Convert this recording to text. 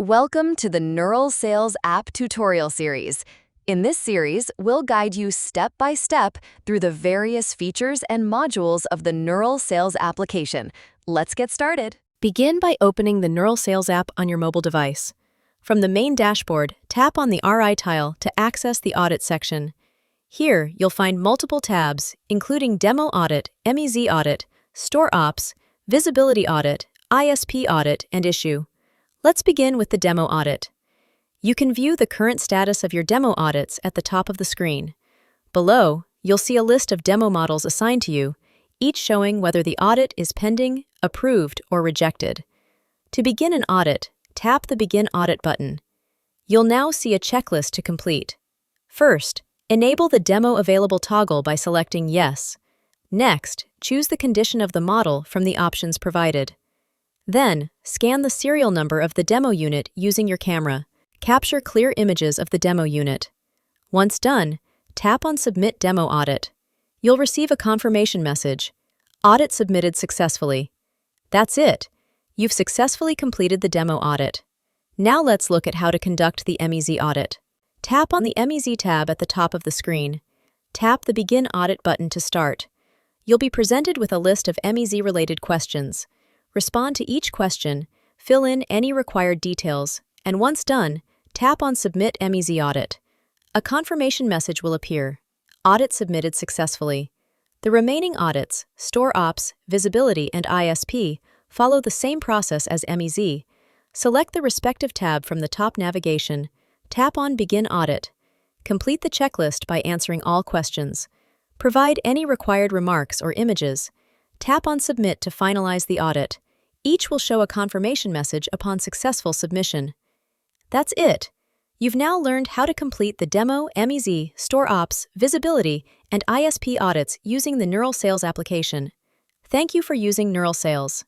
Welcome to the Nural Sales app tutorial series. In this series, we'll guide you step by step through the various features and modules of the Nural Sales application. Let's get started. Begin by opening the Nural Sales app on your mobile device. From the main dashboard, tap on the RI tile to access the Audit section. Here, you'll find multiple tabs, including Demo Audit, MEZ Audit, Store Ops, Visibility Audit, ISP Audit, and Issue. Let's begin with the Demo Audit. You can view the current status of your demo audits at the top of the screen. Below, you'll see a list of demo models assigned to you, each showing whether the audit is pending, approved, or rejected. To begin an audit, tap the Begin Audit button. You'll now see a checklist to complete. First, enable the Demo Available toggle by selecting Yes. Next, choose the condition of the model from the options provided. Then, scan the serial number of the demo unit using your camera. Capture clear images of the demo unit. Once done, tap on Submit Demo Audit. You'll receive a confirmation message. Audit submitted successfully. That's it. You've successfully completed the demo audit. Now let's look at how to conduct the MEZ audit. Tap on the MEZ tab at the top of the screen. Tap the Begin Audit button to start. You'll be presented with a list of MEZ-related questions. Respond to each question, fill in any required details, and once done, tap on Submit MEZ Audit. A confirmation message will appear. Audit submitted successfully. The remaining audits, Store Ops, Visibility, and ISP, follow the same process as MEZ. Select the respective tab from the top navigation. Tap on Begin Audit. Complete the checklist by answering all questions. Provide any required remarks or images. Tap on Submit to finalize the audit. Each will show a confirmation message upon successful submission. That's it. You've now learned how to complete the Demo, MEZ, Store Ops, Visibility, and ISP audits using the Nural Sales application. Thank you for using Nural Sales.